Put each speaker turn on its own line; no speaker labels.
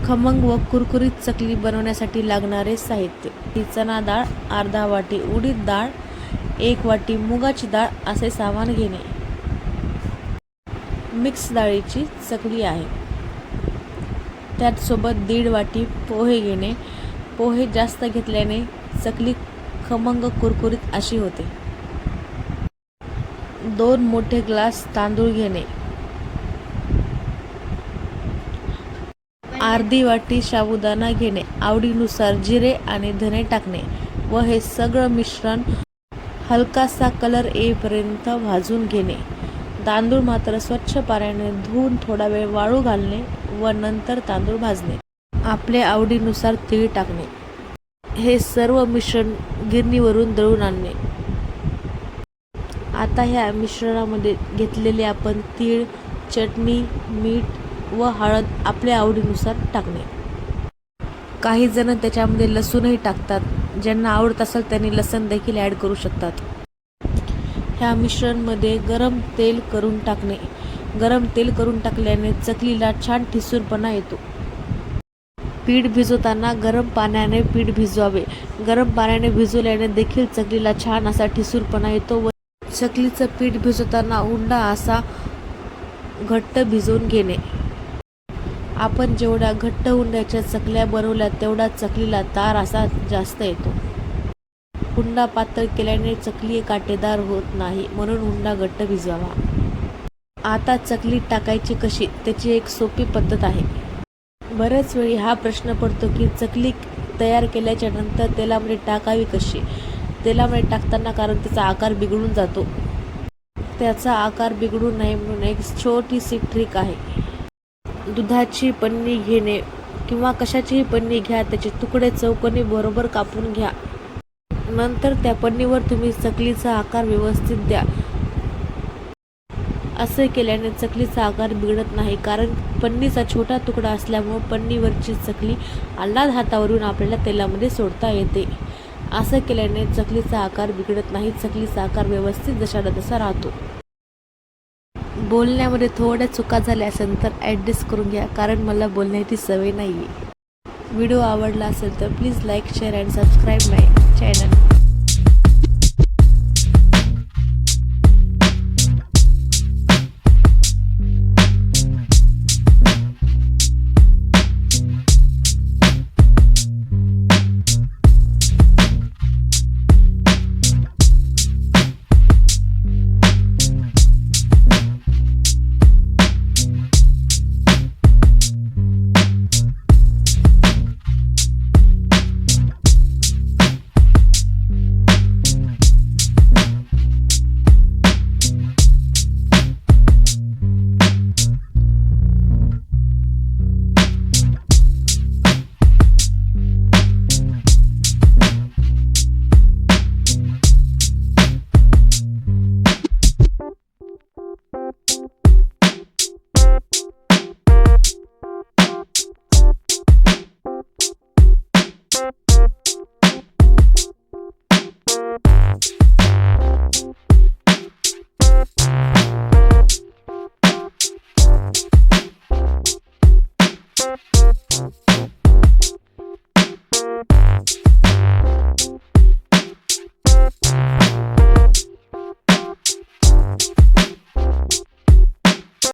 खमंग व कुरकुरीत चकली बनवण्यासाठी लागणारे साहित्य: चणा डाळ अर्धा वाटी, उडीद डाळ 1 वाटी, मुगाची डाळ असे सामान घेणे. मिक्स डाळीची चकली आहे. त्यात सोबत 1.5 वाटी पोहे घेणे. पोहे जास्त घेतल्याने चकली खमंग कुरकुरीत अशी होते. 2 मोठे ग्लास तांदूळ घेणे. अर्धी वाटी साबुदाणा घेणे. आवडीनुसार जिरे आणि धने टाकणे व हे सगळं मिश्रण हलकासा कलर येईपर्यंत भाजून घेणे. तांदूळ मात्र स्वच्छ पाण्याने धुवून थोडा वेळ वाळू घालणे व नंतर तांदूळ भाजणे. आपल्या आवडीनुसार तीळ टाकणे. हे सर्व मिश्रण गिरणीवरून दळून आणणे. आता ह्या मिश्रणामध्ये घेतलेले आपण तीळ, चटणी, मीठ व हळद आपल्या आवडीनुसार टाकणे. काही जण त्याच्यामध्ये लसूणही टाकतात. ज्यांना आवडत असेल त्यांनी लसूण देखील ॲड करू शकतात. ह्या मिश्रणमध्ये गरम तेल करून टाकणे. गरम तेल करून टाकल्याने चकलीला छान ठिसूरपणा येतो. पीठ भिजवताना गरम पाण्याने पीठ भिजवावे. गरम पाण्याने भिजवल्याने देखील चकलीला छान असा ठिसूरपणा येतो व चकलीचं पीठ भिजवताना उंडा असा घट्ट भिजवून घेणे. आपण जेवढ्या घट्ट उंड्याच्या चकल्या बनवल्या तेवढा चकलीला तार असा जास्त येतो. उंडा पातळ केल्याने चकली काटेदार होत नाही, म्हणून उंडा घट्ट भिजवावा. आता चकली टाकायची कशी त्याची एक सोपी पद्धत आहे. बऱ्याच वेळी हा प्रश्न पडतो की चकली तयार केल्याच्या नंतर तेलामध्ये टाकावी कशी. तेलामध्ये टाकताना कारण त्याचा आकार बिघडून जातो. त्याचा आकार बिघडू नये म्हणून एक छोटीशी ट्रिक आहे. दुधाची पन्नी घेणे किंवा कशाचीही पन्नी घ्या. त्याचे तुकडे चौकोनी बरोबर कापून घ्या. नंतर त्या पन्नीवर तुम्ही चकलीचा आकार व्यवस्थित द्या. असे केल्याने चकलीचा आकार बिघडत नाही, कारण पन्नीचा छोटा तुकडा असल्यामुळे पन्नीवरची चकली आल्हाद हातावरून आपल्याला तेलामध्ये सोडता येते. असं केल्याने चकलीचा आकार बिघडत नाही. चकलीचा आकार व्यवस्थित जशाला तसा राहतो. बोलण्यामध्ये थोड्या चुका झाल्या असेल तर ॲडजस्ट करून घ्या, कारण मला बोलण्याची सवय नाही आहे. व्हिडिओ आवडला असेल तर please like, share and subscribe my channel.